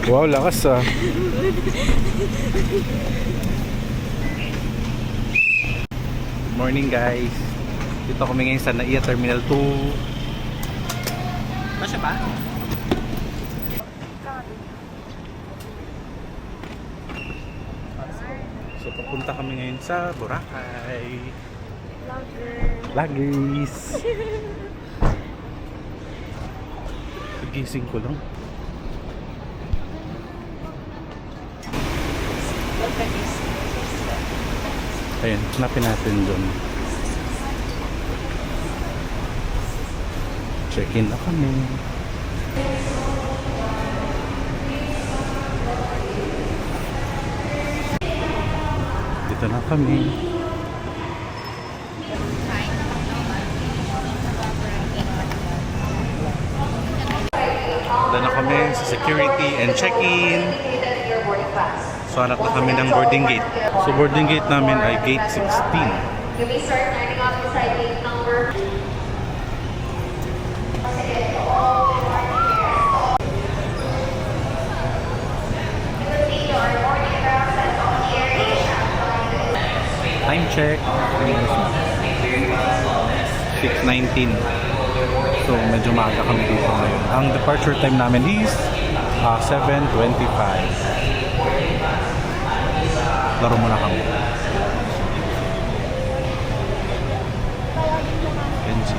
Wow, lakas ah. Good morning guys. Dito kami ngayon sa NAIA Terminal 2. Masya ba? So papunta kami ngayon sa Boracay. Lagis. Gising ko lang. Ayun, hanapin natin doon. Check-in na kami. Dito na kami. Dito na kami sa security and check-in. So hanap na kami ng boarding gate. So boarding gate namin ay gate 16. You may start lining up beside gate number. Time check. 6:19. So medyo maaga kami dito ngayon. Ang departure time namin is 7:25. Laro muna kami. NG.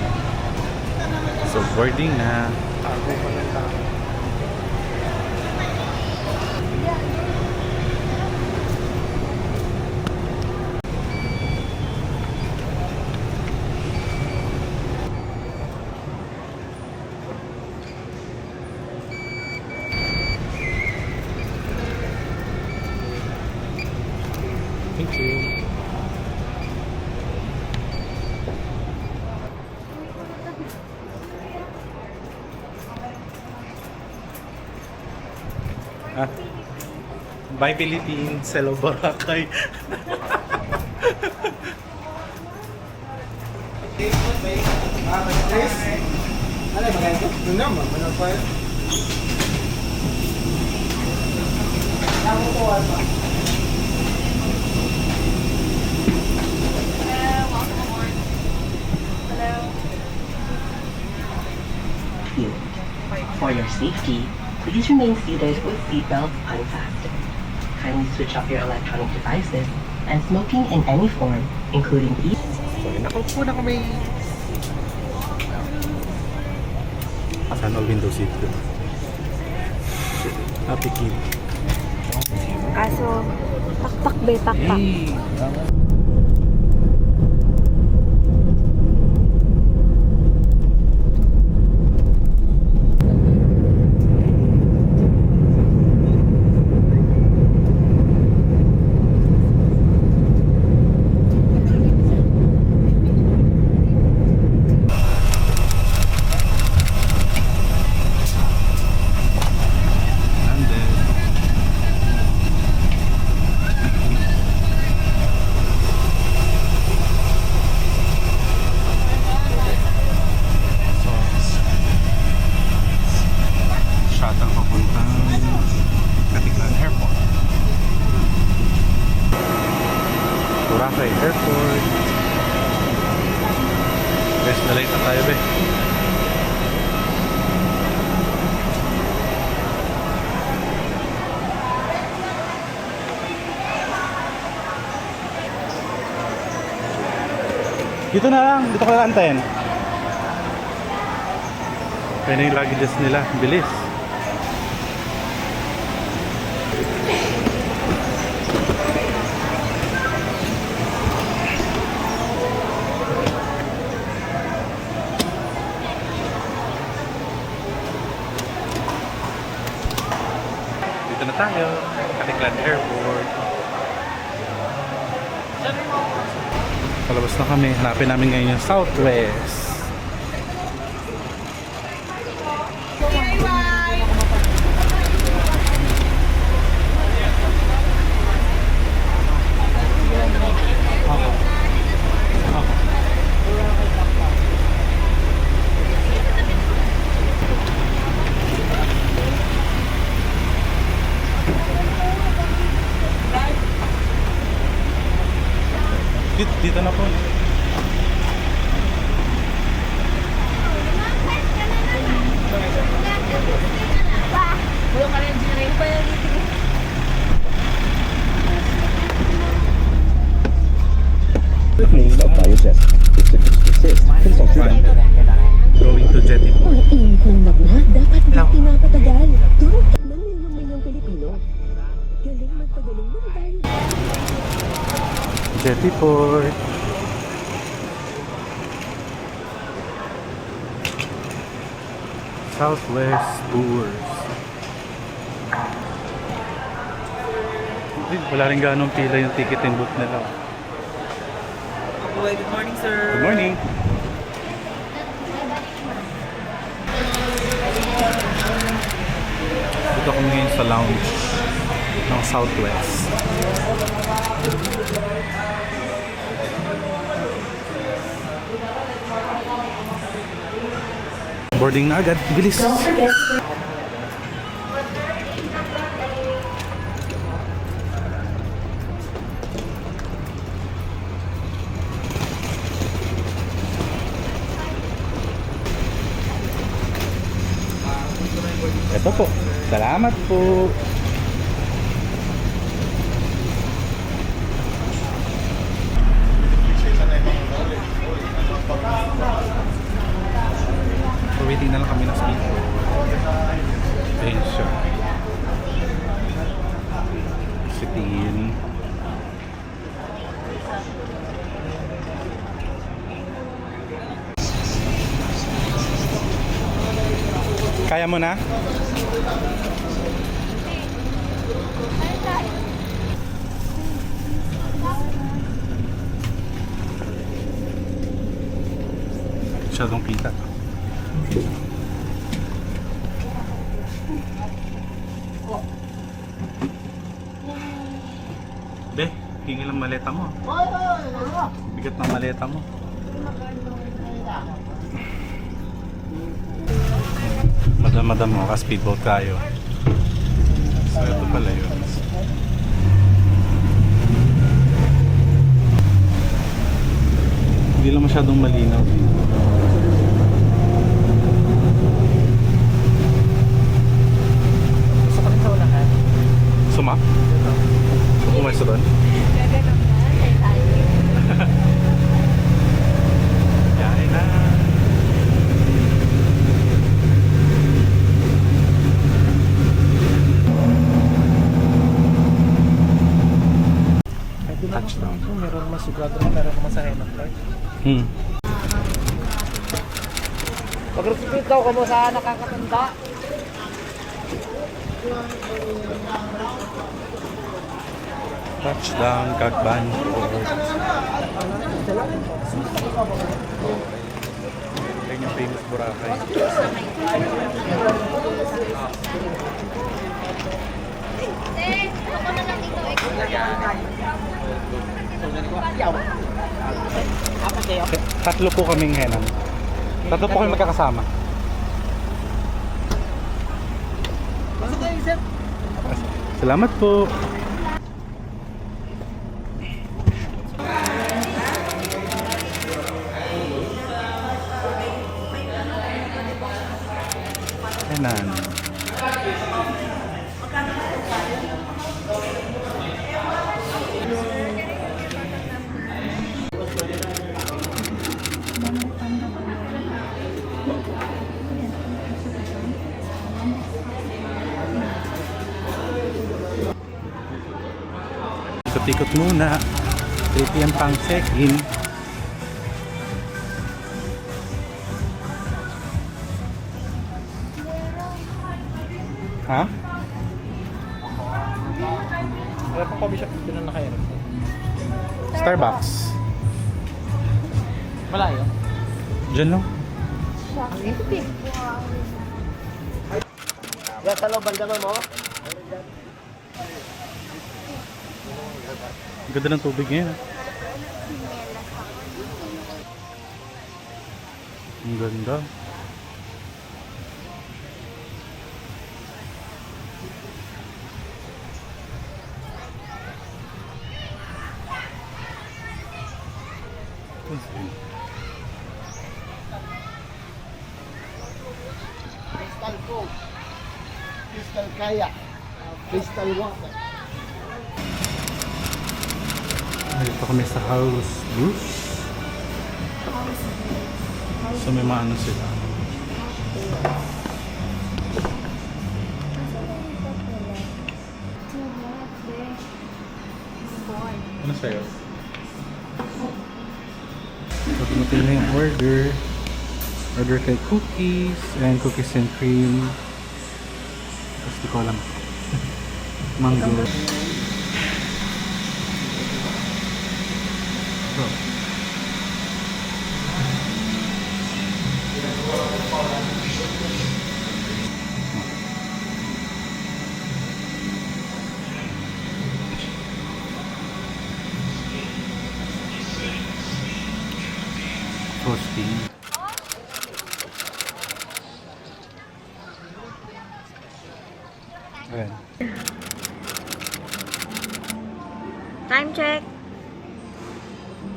So boarding na. Thank you. Bye Philippines, hello Boracay. For your safety, please remain seated with seatbelt unfastened. Kindly switch off your electronic devices and smoking in any form, including So, nakaupo na kami. Asan ang window seat ko? Happy kid. Kaso, pakpak be, pakpak. Hey! Boracay Airport. Guys, nalate na tayo be. Dito na lang, dito ko na antayin. Kaya na yung luggages nila, bilis. Dito na tayo, Trentahin Airport. Palabas na kami, hanapin namin ngayon yung Southwest. dito na po. Going to Jetty. Ang init ng lagnat, dapat hindi pinapatagal. Durog ng milyong-milyong Pilipino. Galing magpagaling ng dahil Jetty Port. Southwest Tours. Wala rin ganong pila yung ticket and book nila. Good morning, sir. Good morning. Dito kami ngayon sa lounge ng Southwest. Boarding na agad. Bilis! Ito po. Salamat po. So waiting na lang kami ng speed. Ayun siya. Sitiin. Kaya mo na? Masyadong kita. Be, hingi lang maleta mo. Bigat ng maleta mo. Madam mo, ka-speedboat tayo. So ito pala yun. Hindi lang masyadong malinaw dito. Gusto ko rin sa unahan. Suma? Umayos doon? Yay na! Touchdown. Meron naman sigurado na meron naman sa Henok Park. Pag-repeat daw ka mo sa nakakatanda. Touchdown, Cagban. Yan yung famous Boracay. Okay, tatlo po kaming henang. Tatlo po kami magkakasama. Salamat po. Henan. Ikot-ikot muna. 3 PM pang check-in. Ha? Wala pang coffee shop dito na nakairap. Starbucks. Malayo. Diyan lang. Yan sa loob, banda mo. Ganda ng tubig ngayon. Ang ganda. Crystal Coke, Crystal Kaya, Crystal Water. Dito kami sa House Blues. So may mga ano sila. Ano sa'yo? So tumating na yung order. Order kay cookies and cookies and cream. Tapos di ko alam. Mango. So. Frosting. Ayan. Time check.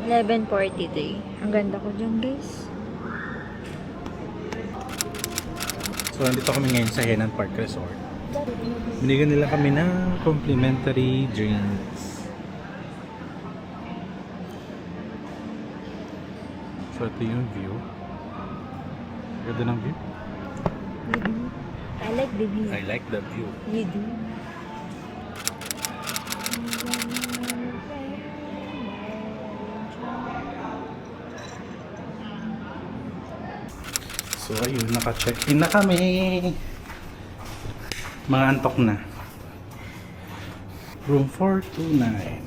11:43. Ang ganda ko dyan, guys. So, nandito kami ngayon sa Henan Park Resort. Binigyan nila kami ng complimentary drinks. So, ito yung view. Ganda ng view. You do. I like the view. I like the view. You do. So, ayun, naka-check-in na kami. Mga antok na. Room 429.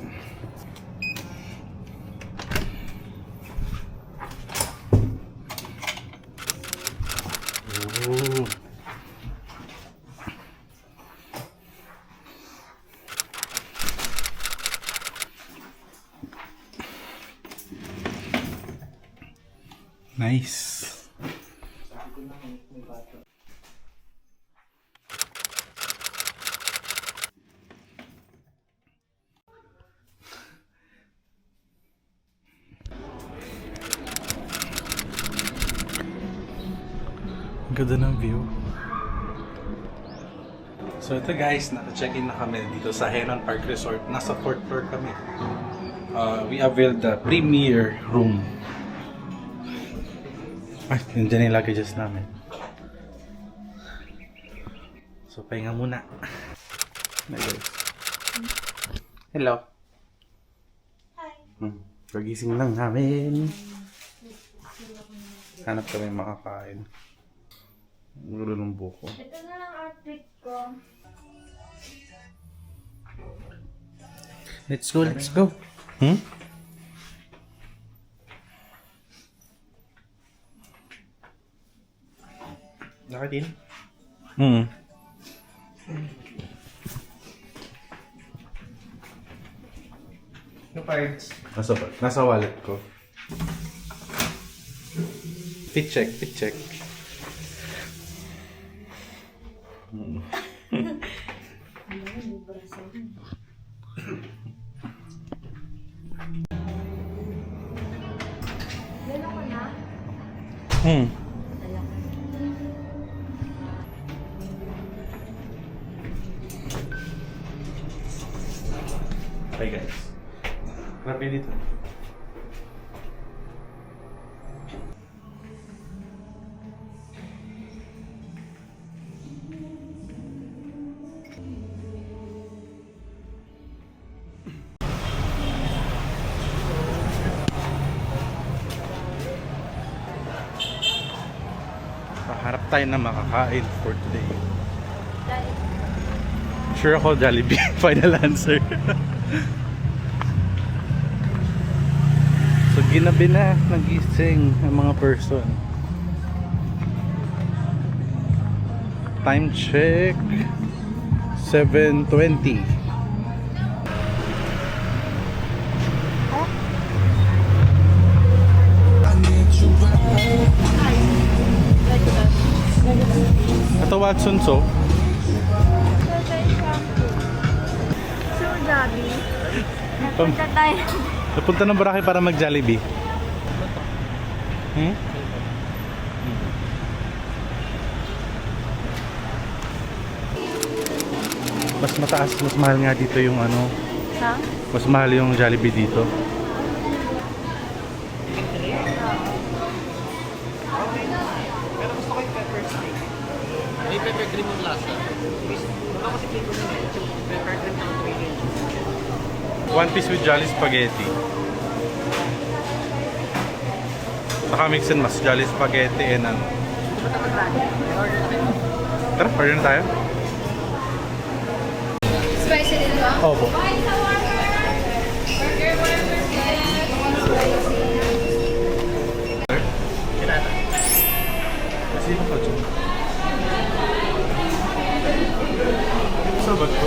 Oh. Nice. Ang ganda ng view. So ito guys, naka-check-in na kami dito sa Henan Park Resort. Nasa 4th floor kami. We availed the premier room. Ay, nandiyan yung luggages namin. So pahinga muna. Hi guys. Hello. Hi. Pagising lang namin. Hanap kami makakain. Gulo ng buko. Ito na lang outfit ko. Let's go, let's go. Hmm? Nakatin? Hmm. Yung cards. Nasa wallet ko. Fit check, fit check. Hmm. Okay guys. Grabe dito. Harap tayo na makakain for today. Sure ako, Jollibee. Final answer. So, ginabi na nagising ang mga person. Time check 7:20. Ito Watson so. So, Gabi. Napunta tayo. Napunta ng Boracay para mag-Jollibee. Hmm? Mas mataas, mas mahal nga dito yung ano. Ha? Mas mahal yung Jollibee dito. May pepper cream yung lasa. One piece with Jolly Spaghetti. Saka mix and mas Jolly Spaghetti and ano. Tara, order na tayo. Spicy din ba? Opo. Sino ka dyan? Sabat ko.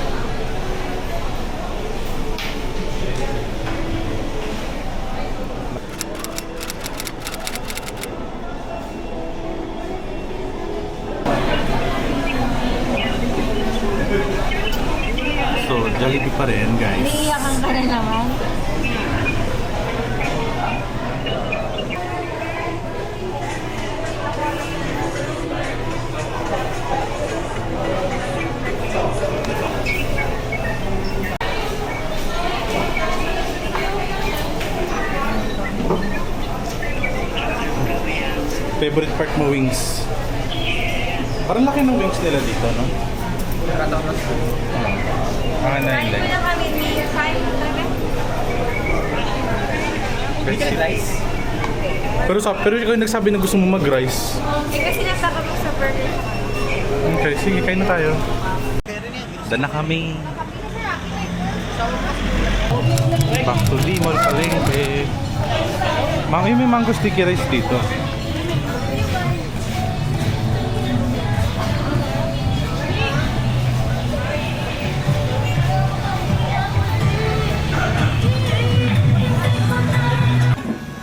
So, Jollibee pa rin, guys. Iiyakan ka na naman. Favorite part mo, wings. Parang laki ng wings nila dito, no? Ah, na Kain mo na kami ni Kain mo talaga? Pero ikaw yung nagsabi na gusto mo mag-rice. Eh kasi nasaka ko sa burger. Okay, sige, kain na tayo. Daan na kami. Back to the mall palengke. May mango sticky rice dito.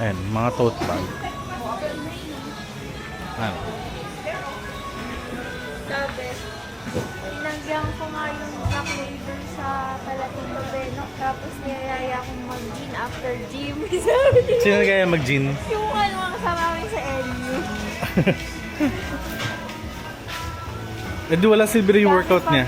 Ayan, mga tote bag. Ano? Sabi, tinanggihan ko nga yung black flavor sa Talating Babeno. Tapos niyayaya akong mag-gin after gym. Sabi niya, Sino kaya mag-gin? yung ano mga kasama namin sa LU. Eh di wala silver yung workout niya.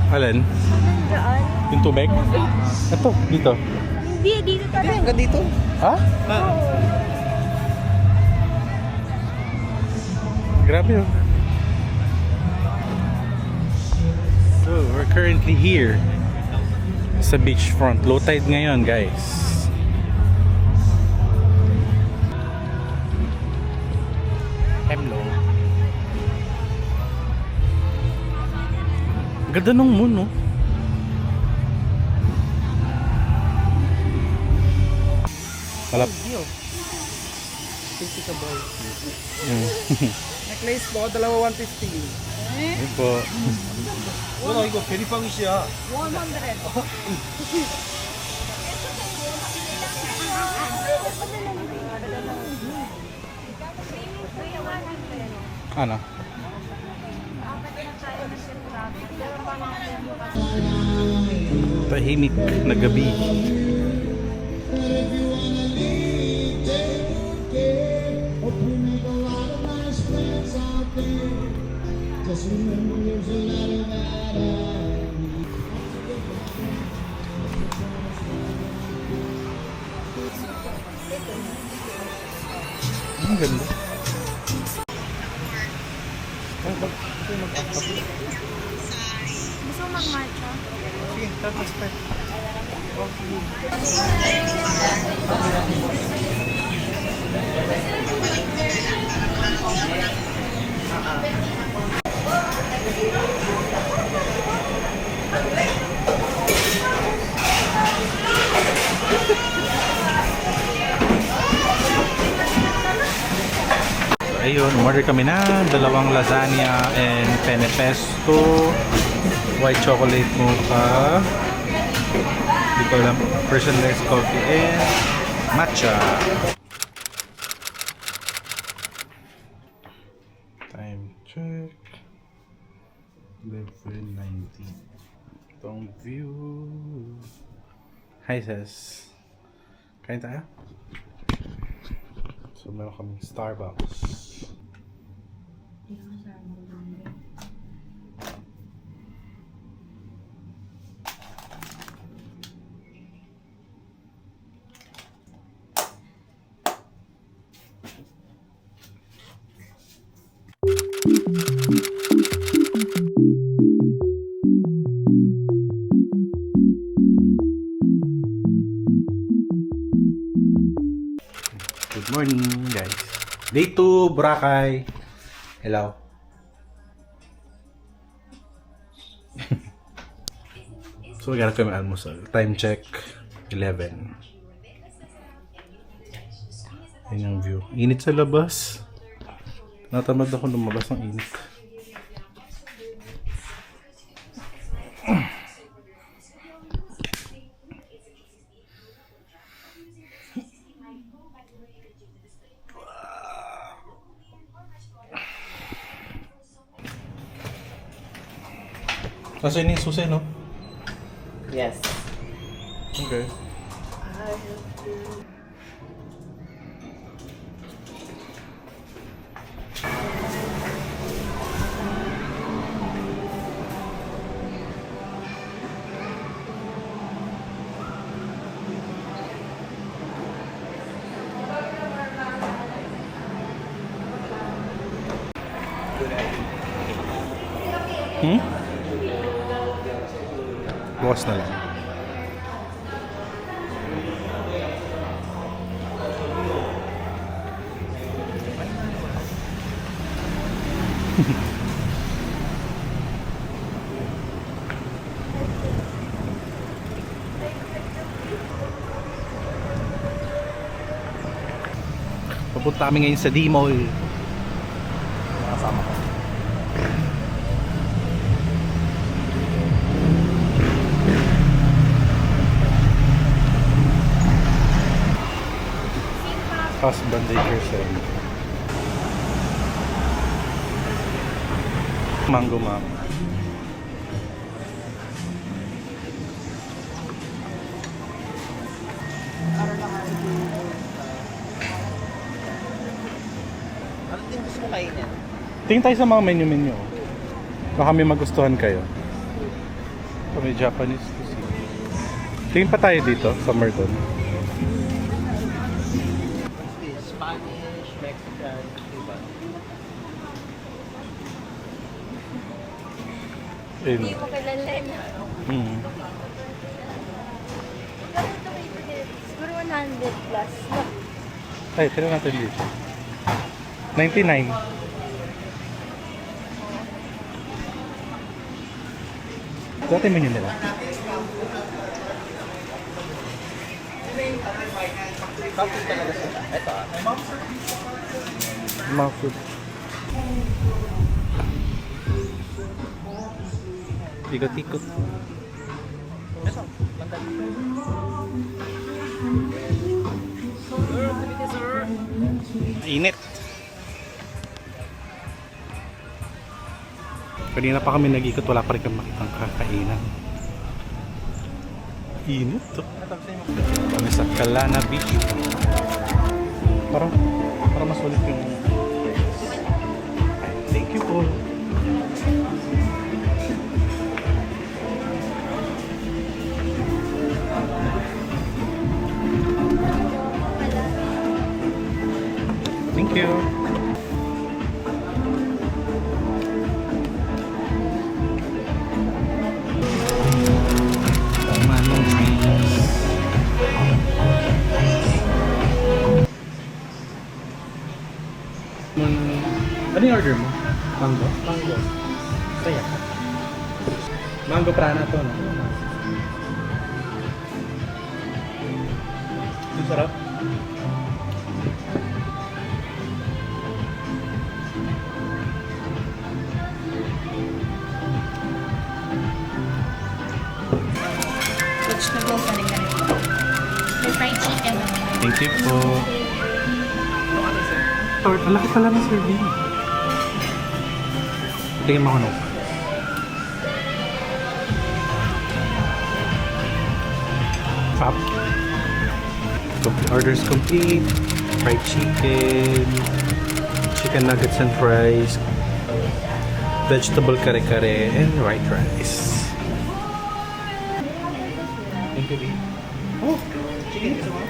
Alin? Nandiyan. Yung tubig? Ito, dito. Hindi, dito talaga. Hanggang dito. Ha? Grabe oh. So, we're currently here sa beachfront. Low tide ngayon, guys. Hello. Ganda nung moon, no? Malap. Pinti ka boy. Mm. Necklace po, dalawa 150. Yun po. Wala, 이거 베리빵이시야. 100. Ano? Tahimik na gabi. Ang ganda. Gusto mo mag-matcha? Sige, tapos pa. Ayun, umorder kami na dalawang lasagna and penne pesto, white chocolate mocha, hindi ko alam, personalized coffee and matcha. Time check 11:19. Itong view. Hi, sis. Kain tayo? So, meron kaming Starbucks. Good morning, guys. Day 2, Boracay. Hello. So, we gotta come almusal. Time check, 11. Ayun yung view. Init sa labas. Natamad ako lumabas ng init. Kasi yun yung susi, no? Yes. Okay. Bukas na lang. Pupunta kami ngayon sa D-Mall. Nakasama ko. Husband daycare center. Mango ma'am. Ano din gusto mo kainin? Tingin tayo sa mga menu. Baka may magustuhan kayo. So, may Japanese to see. Tingin pa tayo dito sa Merton. Spanish, Mexican, diba? Hindi mo kilala na. Magkano ito kayo ticket? Siguro 100 plus. Ay, tignan natin dito. 99. Dati menu nila. Tapos talaga sila. Ito Mga food. Ikot-ikot. Ito. Init. Kanina pa kami nag-ikot, wala pa rin kami makitang kakainan. Init to. Kami sa Kalana Beach. Parang masulit yung place. Thank you po. Thank you. Manong drinks. Ano yung order mo? Mango? Mango. Kaya. Mango prana to, no? Ang sarap. Vegetables na rin ganito. May fried chicken naman. Thank you po. Tort, ang laki pala ng serving. Tingin mo ako no. Up. Orders complete. Fried chicken, chicken nuggets and fries, vegetable kare-kare, and white rice. Thank you, babe. Oh, chicken is well.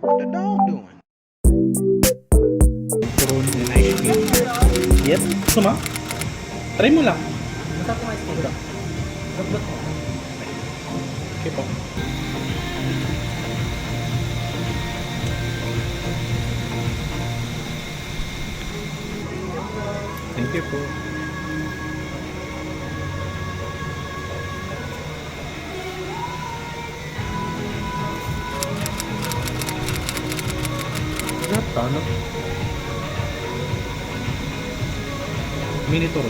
What the dog doing? Macaroni and ice cream. Yep. Gusto mo? Try mo lang. Okay po. Thank you po. Ano? Mini tour.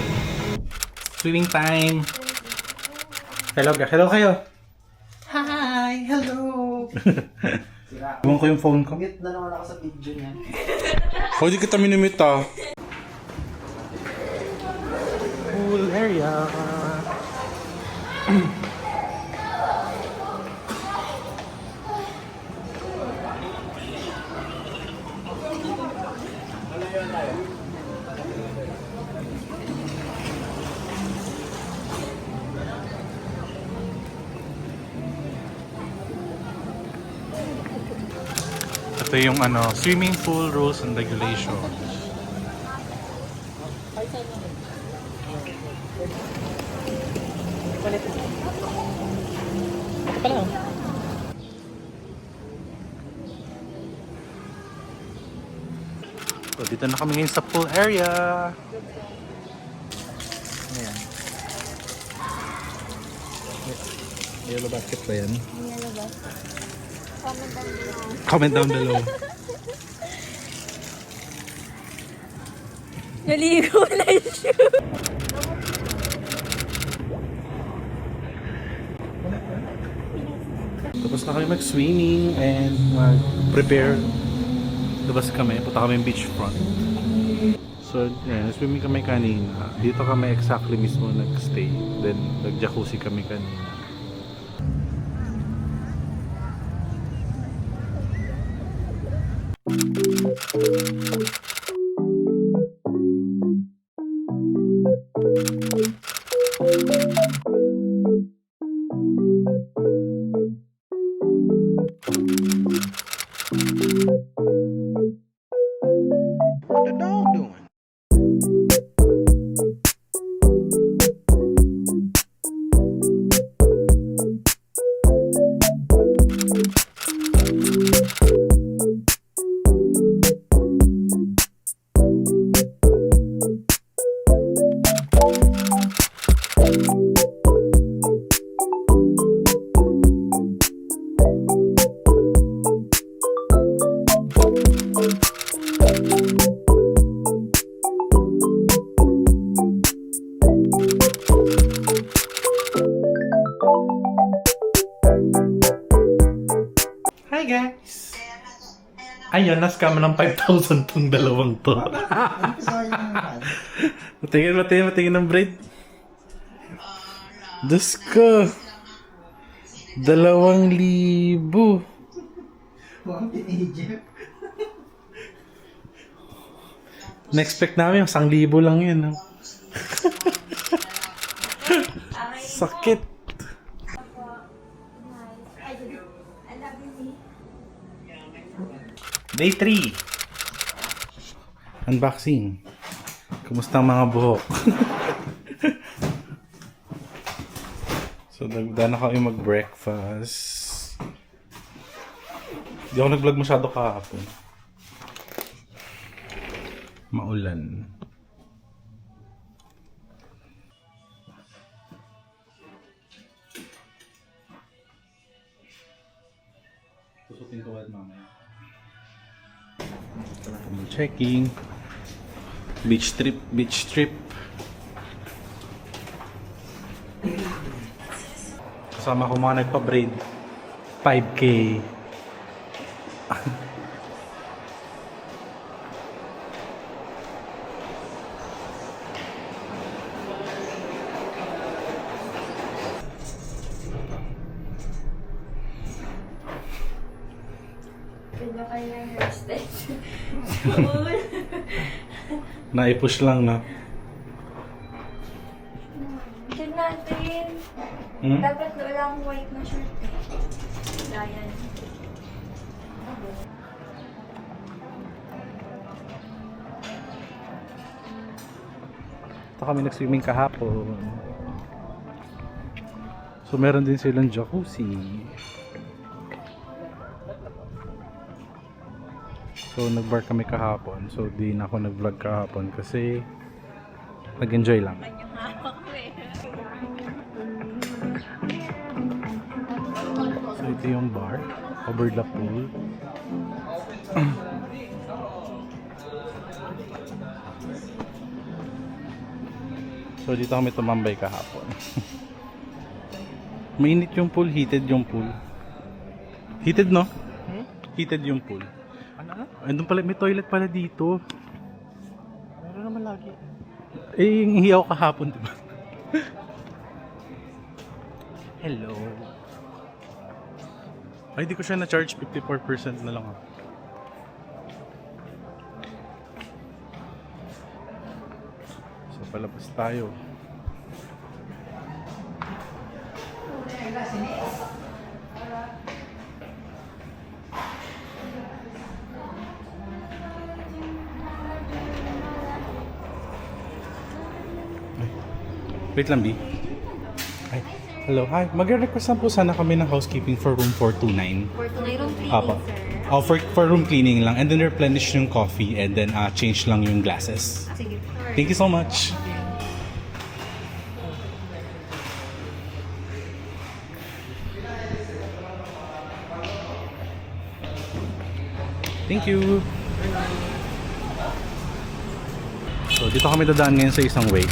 Swimming time. Hello kayo. Hi! Hello! Iwan ko yung phone ko. Mute na naman ako sa video niyan. Hindi kita minimit ah. Pool area. Ito yung swimming pool rules and regulations. So, dito na kami ngayon sa pool area. Ayan. Yellow basket ba yan? Yellow ba? Comment down below. Comment down below. Naligo na siya. Tapos na kami mag-swimming and mag-prepare. Labas kami, punta kami beachfront. So, swimming kami kanina. Dito kami exactly mismo nag-stay. Then, nag-jacuzzi kami kanina. What the dog doing? Hi guys! Ayun, na-scam ng 5,000 tong dalawang to. Matingin ng braid. Diyos ko! 2,000. Na-expect namin, 1,000 lang yun. No? Sakit! Day 3. Unboxing. Kumusta ang mga buhok? So, nagdana kami mag-breakfast. Hindi ako nag-vlog masyado kahapon. Maulan. Susutin ko ulit mamaya. Checking. Beach trip, beach trip. Kasama ko mga nagpa-braid. 5K. Pwede kayo ng hairstyle. Naipush lang na. Tignan natin. Hmm? Dapat wala akong white na shirt eh. Ayan. Ito kami nag-swimming kahapon. So meron din silang jacuzzi. So nag-bar kami kahapon. So di na ako nag-vlog kahapon kasi nag-enjoy lang. So ito yung bar, over the pool. So dito kami tumambay kahapon. Mainit yung pool, heated yung pool. Heated, no? Heated yung pool. Ano? Andun pala, may toilet pala dito. Meron naman lagi. Eh, yung hiyaw kahapon, diba? Hello. Ay, di ko siya na-charge. 54% na lang ako. So, palabas tayo. Wait lang, B. Ay, hello, hi. Mag-request lang po sana kami ng housekeeping for room 429. For tonight room cleaning, Apo. sir. Oh, for room cleaning lang. And then replenish yung coffee and then change lang yung glasses. Sige. Thank you so much. Thank you. So, dito kami dadaan ngayon sa isang way.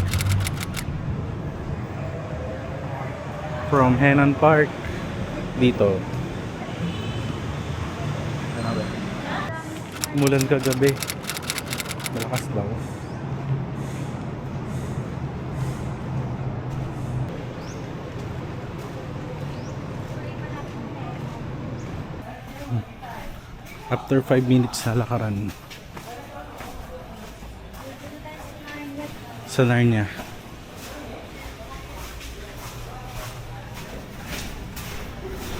From Henan Park dito. Umulan kagabi. Malakas daw. After 5 minutes na lakaran sa Narnia.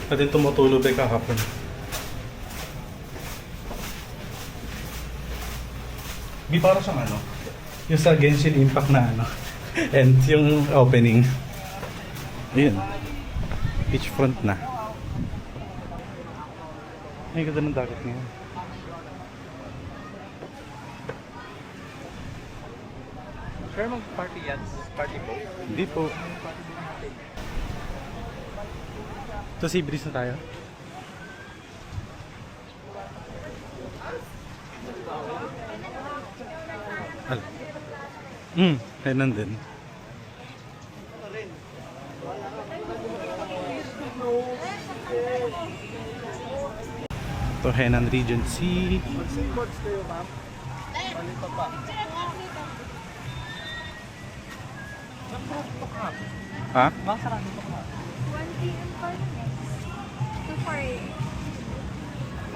Natin tumutulog ay kahapon. Di para siyang ano, yung sa Genshin Impact na ano, and yung opening. Ayun. Beachfront na. Ay, ganda ng dagat ngayon. Sure, mag-party yan? Party po? Hindi po. So, sea breeze na tayo? Al. Kaya nandun. Ito, Henan Regency. Mag-singboards kayo, ma'am. Palito pa. Ha? Baka sarado pa ka. 1 p.m. pa rin eh. 2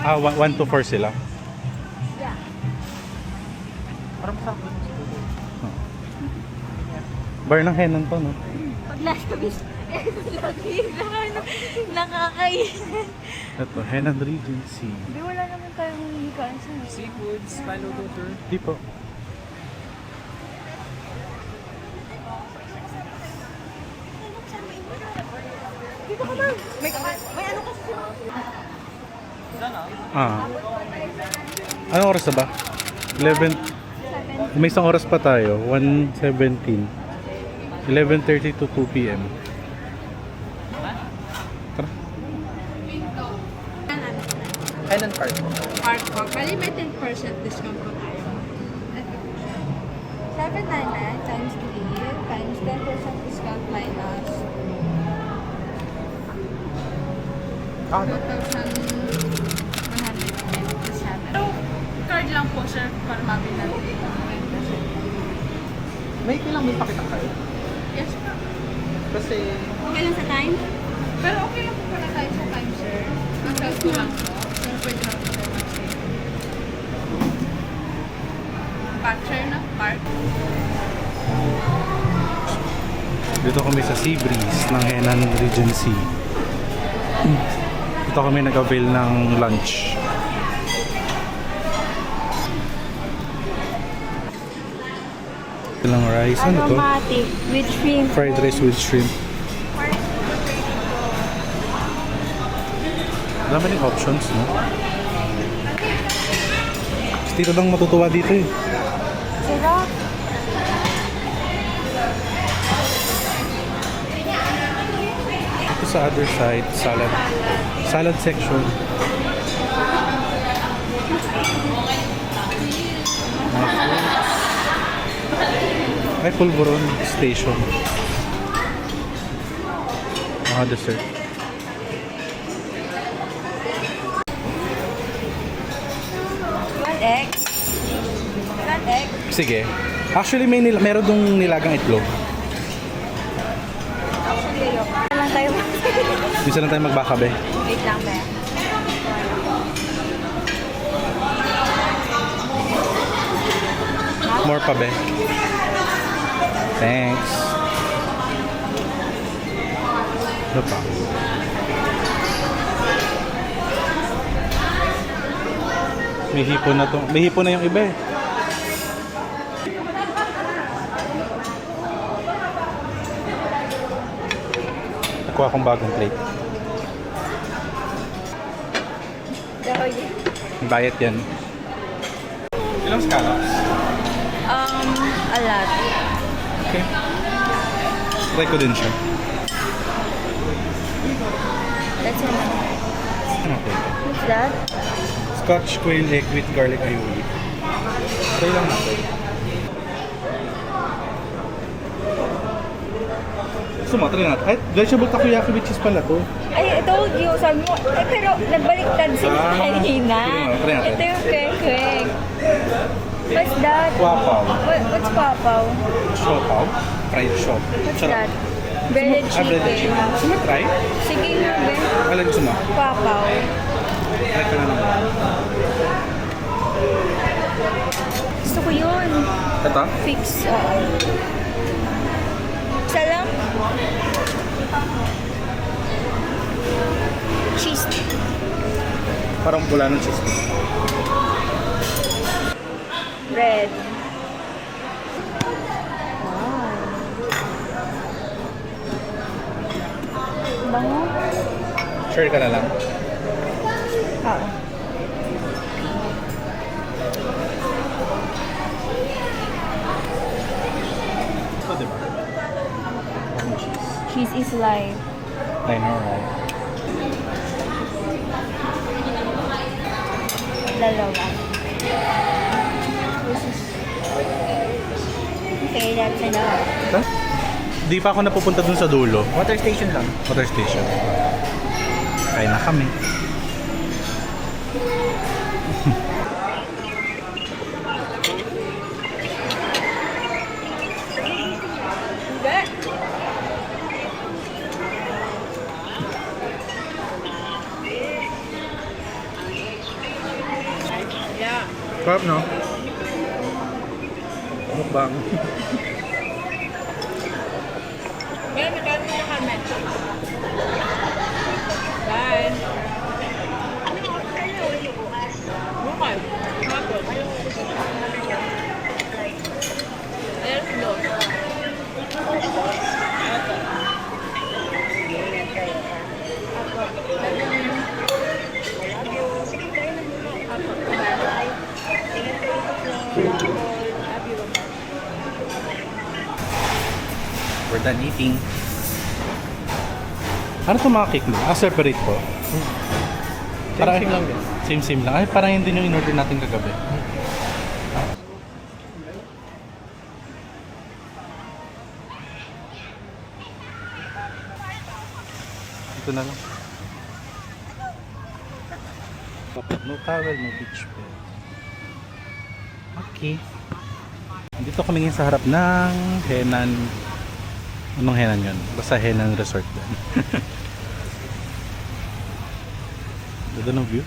4. 1 to 4 sila. Yeah. Parang masakit. Bar ng Henan to, no? Pag last kami, lagi nakakainan. Ito, Henan Regency. Hindi, wala naman tayong hihigaan sa Seafoods, paluto, sir. Di po. Dito ka lang. May ano kasi sila. Anong oras na ba? 11. May isang oras pa tayo. 1:17. 11:30 to 2 p.m. Tara. Henan Park. Park po. Bali may 10% discount po tayo. 799 times 3 times 10% discount minus Ah, 2,197. Pero card lang po, sir, para mabili natin. may kailang may pakita kayo. Yes, po. Kasi, okay lang sa time? Pero okay lang po pala tayo sa time, sir. Ang card ko lang po. Sir, pwede lang po tayo mag-save. Patcher na, park. Dito kami sa Sea Breeze ng Henan Regency. Dito kami nag-avail ng lunch. Ilang rice. Ano to? Aromatic with shrimp. Fried rice with shrimp. Dami rin options, no? Si Tito lang matutuwa dito eh. Sarap. Ito sa other side, salad. Salad section. Mga fruits. Ay, Pulveron Station. Mga dessert. One egg. One egg. Sige. Actually, meron dong nilagang itlog. Actually, ayoko. Lang tayo. Bisa lang tayo magbakabe. Wait lang, be. More pa, be. Thanks. Ano pa? May hipon na to. May hipon na yung iba eh. Nakuha akong bagong plate. Pero yun. Bayad yan. Ilang scallops? A lot. Okay. Try ko din siya. That's enough. Okay. What's that? Scotch quail egg with garlic aioli. Try lang natin. Gusto mo, try natin. Ay, vegetable takoyaki with cheese pala to. Ay, I told you. Sabi mo, eh, pero nagbaliktad sila kanina. Try natin. Ito yung kwek-kwek. What's that? Wapaw. What's papaw? Siopaw. Fried shop. What's that? Breaded Breaded chicken. chicken. Gusto mo try? Sige nga, Ben. Alam gusto mo? Papaw. Try ka na naman. Gusto ko yun. Ito? Fix. Isa lang? Cheese. Parang pula ng cheese. Bread. Wow. Bango? Share ka na lang. Oo. Ito, diba? Parang cheese. Cheese is life. I know, right? Dalawa. Okay, that's enough. Huh? Di pa ako napupunta dun sa dulo. water station lang. Water station. Kain na kami. Sarap, no? Mukbang. Ngayon, magkano na kami? Bye. Okay. Hapon. Ayan, no. We're done eating. Ano itong mga cake mo? Ah, separate po. Same lang din. Same lang. Ay, parang yun din yung in-order natin kagabi. dito na lang. No towel, no beach bed. Okay. Dito kami ngayon sa harap ng Henan. Anong Henan yun? Basta Henan Resort din. Ganda ng view.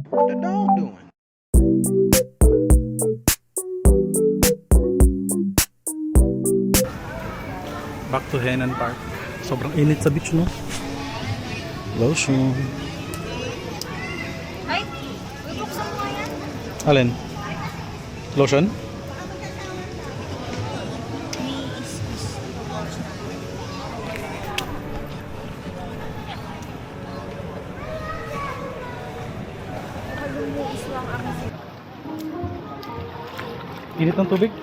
What the dog doing? Back to Henan Park. Sobrang init sa beach, no? Lotion. Ay, bubuksan mo yan. Alin? Lotion? Kalumuis lang ang Init ng tubig?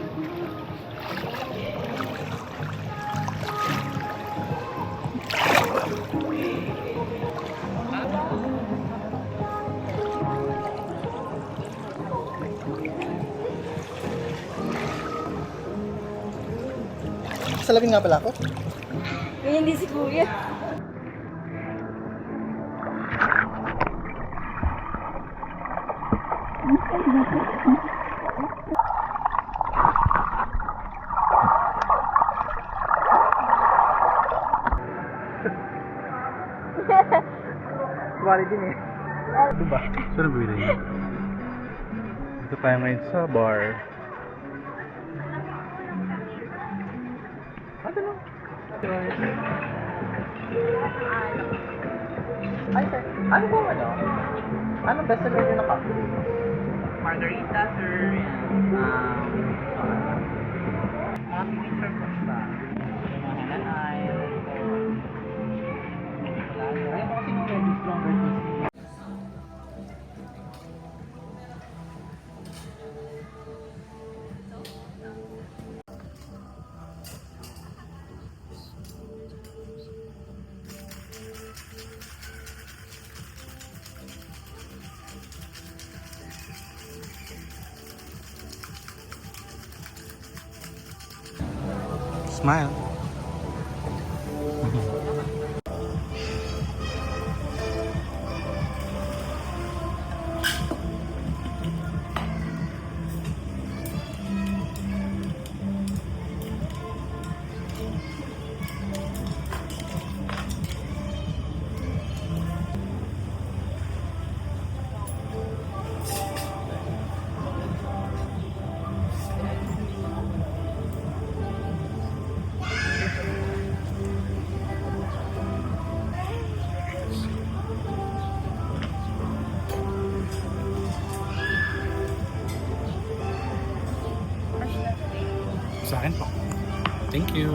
Salamin nga pala ako. Ganyan din si Kuya. Bali din eh. Diba? Saan ang bibili niya? Dito tayo ngayon sa bar. Ay, sir. Ano po ano? Anong best seller nyo na coffee? Margarita, sir. Mga sweet serve po ba? Mga hananay. Ayun po kasi yung medyo stronger tea. Smile. Sa akin po. Thank you.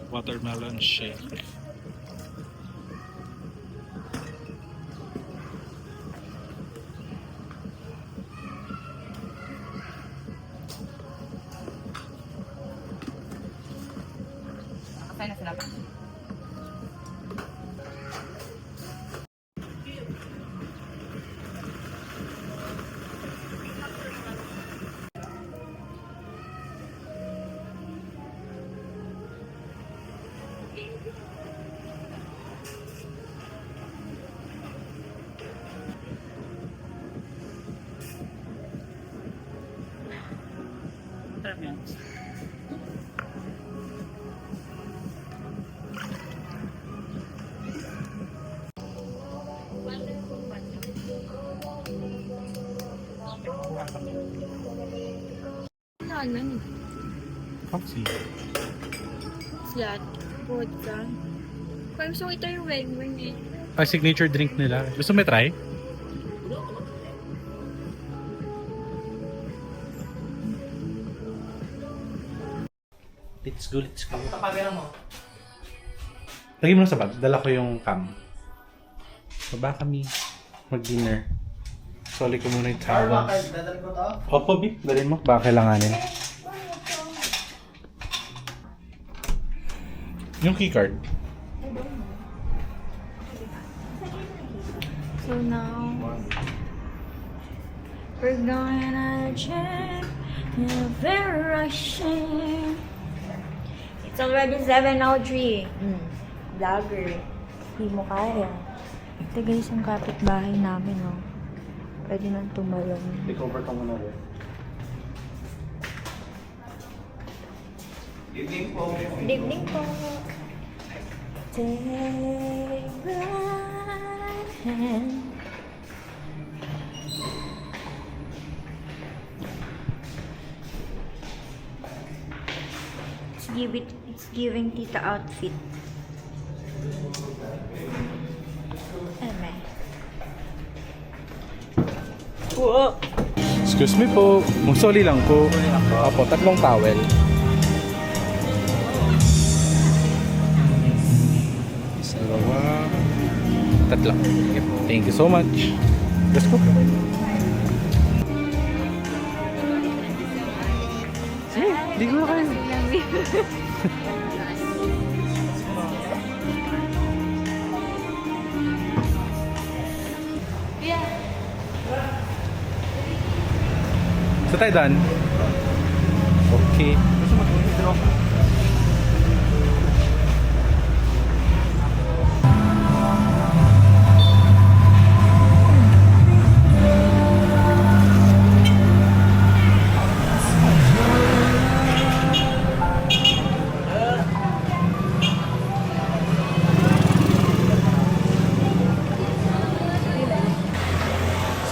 Watermelon shake. Nakasay na sila pa. Sarap yan. Ano? Coffee. Flat. Vodka. Kaya gusto ko ito yung weng-weng eh. Ay, signature drink nila. Gusto mo try? Let's go, let's go. Sa camera mo. Lagay mo na sa bag. Dala ko yung cam. Baba kami mag-dinner. Soli ko muna yung Car towel. bakit? Dadalhin ko to? Opo, Bi. Dalhin mo. Baka kailanganin. Yung keycard. So now, we're gonna check the direction. It's already 7:03. Vlogger. Hindi mo kaya. Ito guys, yung kapitbahay namin, oh. Pwede nang tumalon. Take-over ka muna rin. Good evening po. Take my hand. It's giving tita outfit. Whoa. Excuse me po. Magsoli lang po. Opo, 3 towel. Dalawa. 3. Thank you so much. Let's go. Di ko kayo. So tayo done? Okay. Gusto mag-withdraw ka?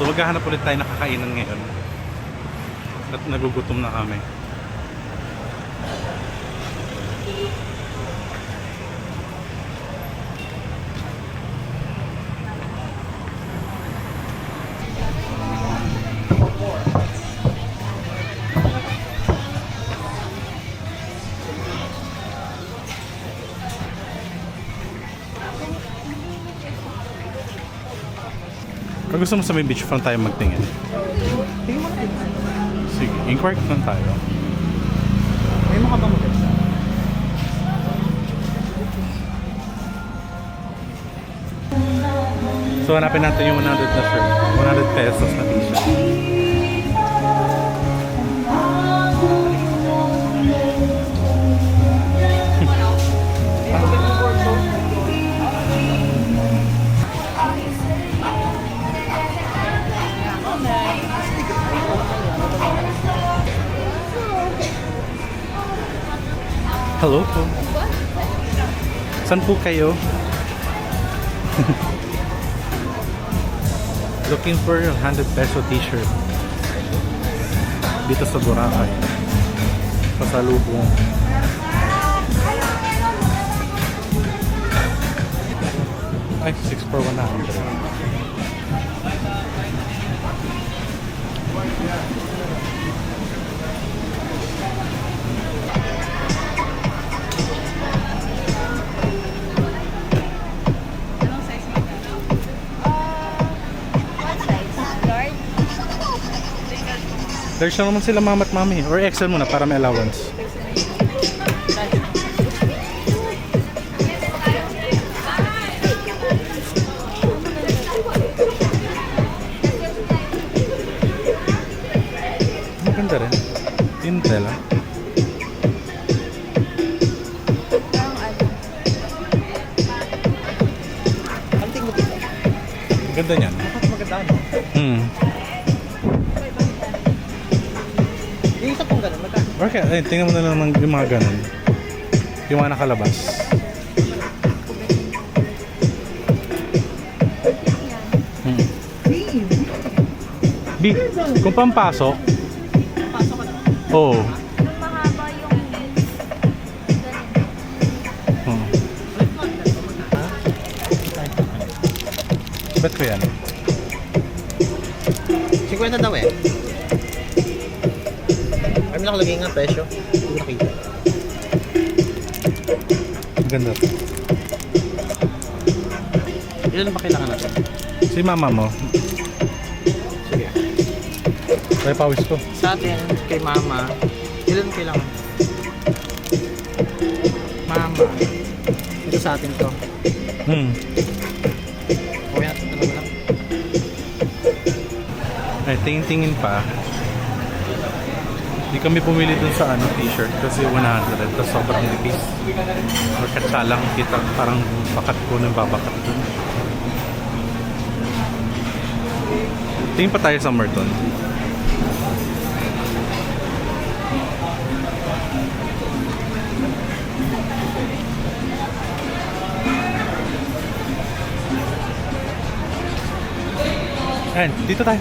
So maghahanap ulit tayo ng kakainan ngayon. At nagugutom na kami. Kung gusto mo sa may beach front tayo magtingin. Sige, inquire lang tayo. May mga bang maganda? So hanapin natin yung 100 na shirt. 100 pesos na t-shirt. Hello po. Saan po kayo? Looking for a 100 peso t-shirt. Dito sa Boracay. Pasalubong. Ay, 6 for 100. There's naman sila mama at mami. Or XL muna para may allowance. Maganda rin. Intel ah. Ang tingin mo dito? Maganda niyan. Bakit maganda ano? Yung isa pong gano'n, magkano? Okay, ay, tingnan mo na lang ng yung mga ganun. Yung mga nakalabas. B, kung pampasok. Pasok ka na. Oo. Yung mahaba yung Bet ko yan. 50 daw eh. Ay, may nakalagay nga presyo. Hindi ko nakita. Maganda. Ilan ba kailangan natin? Si mama mo. Sige. Kaya pawis ko. Sa atin, kay mama, ilan kailangan? Mama. Ito sa atin to. Okay natin talaga lang. Ay, tingin-tingin pa. Hindi kami pumili dun sa t-shirt kasi 100. Tapos sobrang nipis. Magkatsa lang kita. Parang bakat ko ng babakat dun. Tingin pa tayo sa Merton. Ayan, dito tayo.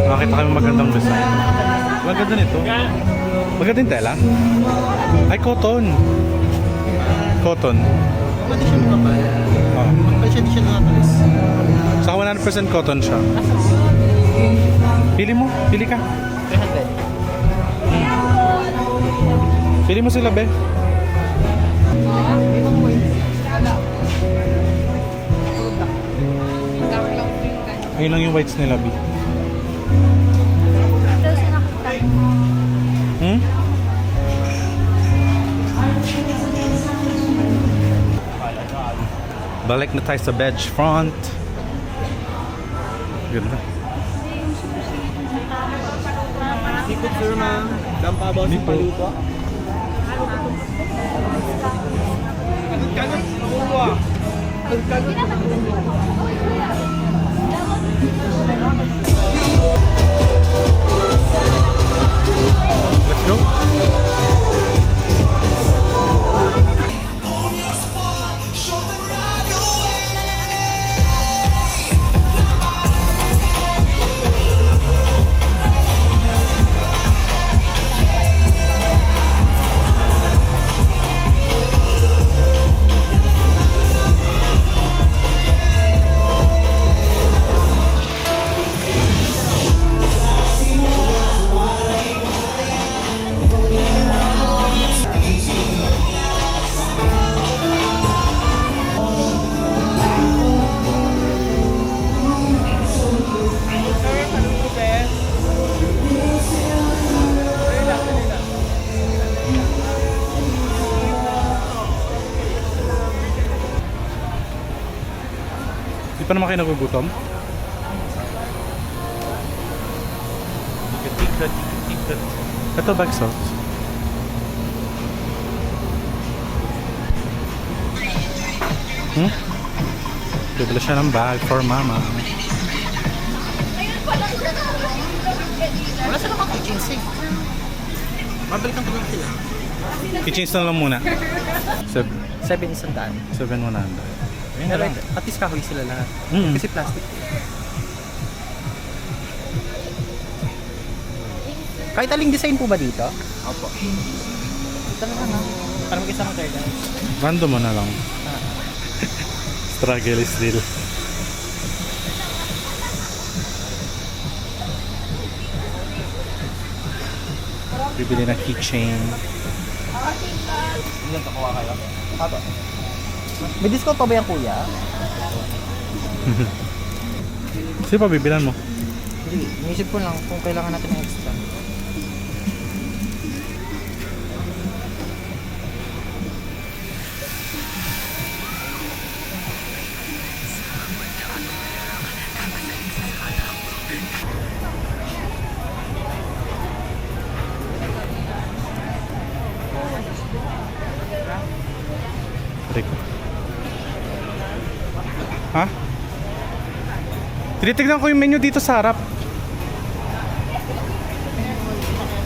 Nakakita kami magandang design. Maganda nito. Maganda yung tela. Ay, cotton. Cotton. Pwede siya makapal. Oh. Pwede siya di siya nakatalis. Saka 100% cotton siya. Pili mo. Pili ka. 300. Pili mo sila, be. Ayun lang yung whites nila, B. Daw siya nakita. Hmm? Balik na tayo sa beach front. Ganda. Seafood sir, ma'am. Dampabaw sa paluto. Let's go. Di pa naman kayo nagugutom? Tikat. Ito bag salt. Bibili siya ng bag for mama. Wala sila mga kitchen sink. Mabalikan ko lang sila. I-change na lang muna. 7 isang daan. 7,100. Ayun na lang. At least kahoy sila lahat. Mm. Kasi plastic. Kahit aling design po ba dito? Opo. Ito na lang. Para mag-isa ng kayo guys. Random mo na lang. Struggle is real. Bibili na keychain. Ilan to kuha kayo? Ato. May discount pa ba yan kuya? Sige pa, bibilan mo. Hindi. Inisip ko lang kung kailangan natin ng extra. Rico. Ha? Tinitignan ko yung menu dito sa harap.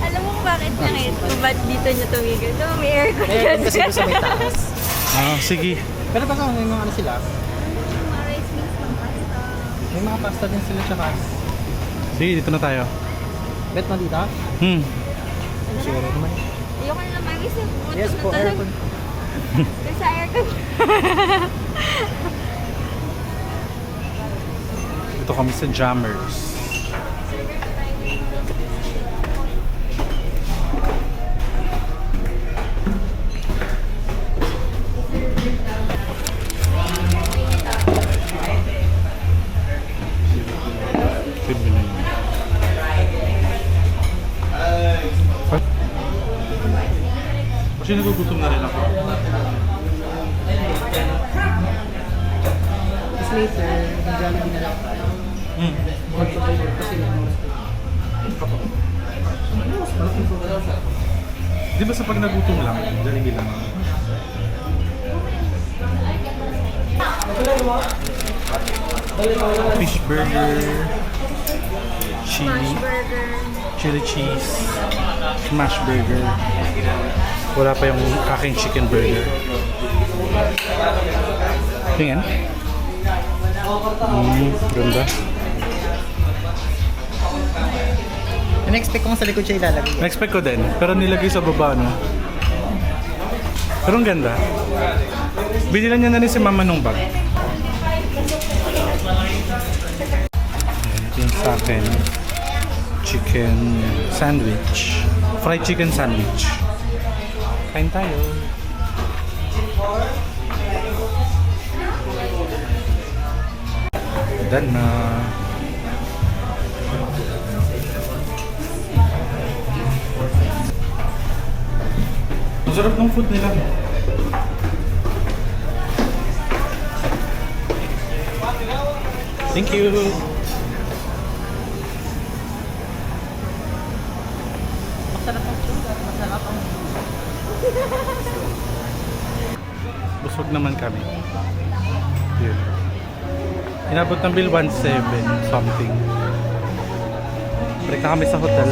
Alam mo kung bakit nakita? Kung ba't dito niya tumigil? No, may aircon Aircon kasi doon sa may taas. Ah, sige. Pero baka may mga ano sila. Mga rice mix ng pasta. May mga pasta din sila tsaka. Sige, dito na tayo. Bet mo dito? Siguro naman. Ayoko na lang mag-isip. Yes po, aircon. Sa aircon. Dito kami sa Jammers. nagugutom na rin ako. Tapos later, mag-jollibee na lang tayo. Kasi Di ba sa pag nagutom lang, Jollibee lang? Fish burger, chili, chili cheese, smash burger. Wala pa yung aking chicken burger. Tingnan. Ganda. in-expect ko sa likod siya ilalagay. Na-expect ko din, pero nilagay sa baba, no? Pero ang ganda. Binilan niya na rin si mama nung bag. Ayan, ito yung sa akin. Chicken sandwich. Fried chicken sandwich. Kain tayo. Done na. Ang sarap ng food nila. Thank you. Masarap ang sugar, masarap ang... Busog naman kami. Yun. Inabot ng bill 1.7 something. Balik na kami sa hotel.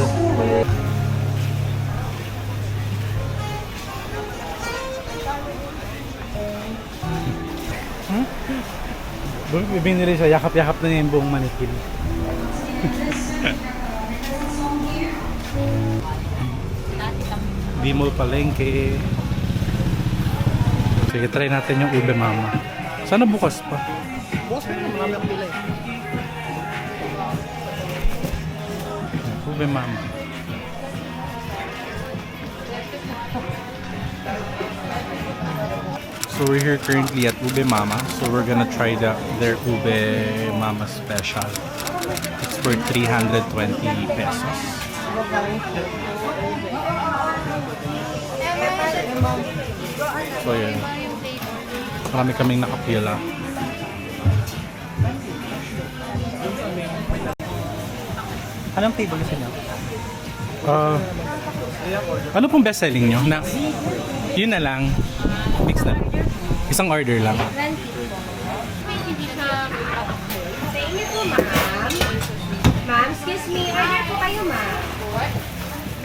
Binili siya, yakap-yakap na niya yung buong manikin. Bimol palengke. Sige, try natin yung ube mama. Sana bukas pa. Bukas na, marami akong pila eh. Ube mama. So we're here currently at Ube Mama. So we're gonna try their Ube Mama special. It's for 320 pesos. So yun. Marami kaming nakapila. Anong table gusto niyo? Ano pong best selling nyo? Na, yun na lang. Mix na lang. Isang order lang. Hindi siya Sa inyo po, ma'am. Ma'am, excuse me. Order po kayo, ma'am. what?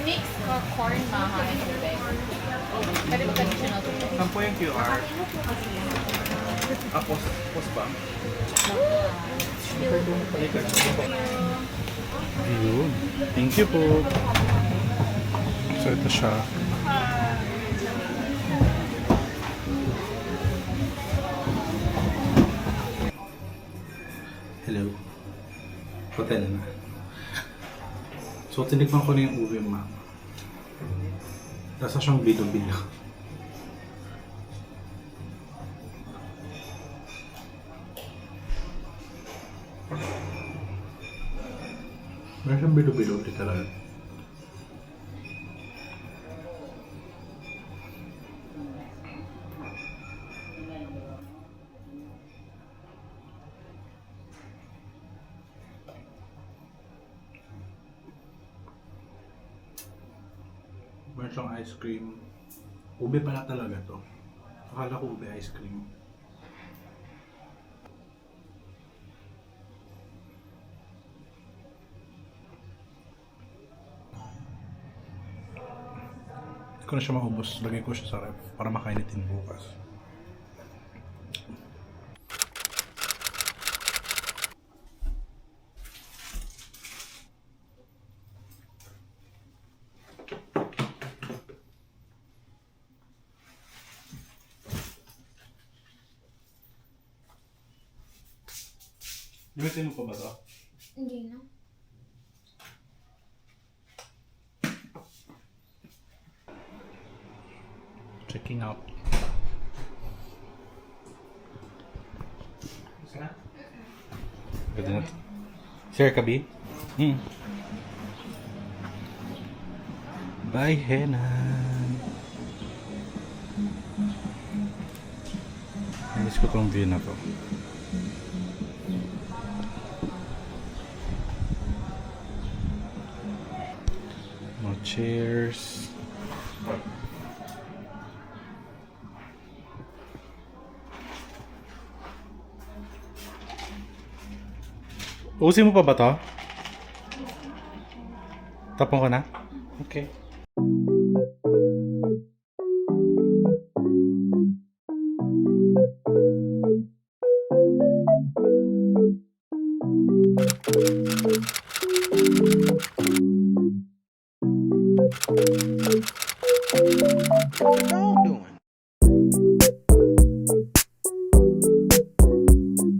Mix corn maha and ube. Pwede ba traditional to? Saan po yung QR? Post ba? Ayun. Thank you po. So ito siya. Hello. Hotel na. So tinikman ko na yung ube mama. Lasa siyang bilo-bilo. Meron siyang bilo-bilo literal. Meron siyang ice cream. Ube pala talaga to. Akala ko ube ice cream. Hindi ko na siya maubos. Lagay ko siya sa ref para makainitin bukas. Gamitin mo pa ba ito? Hindi na. Checking out. Ganda na. Sir Kabi? Bye, Henan. Miss ko tong view na to. Mga chairs. Usin mo pa ba to? Tapon ko na? Okay.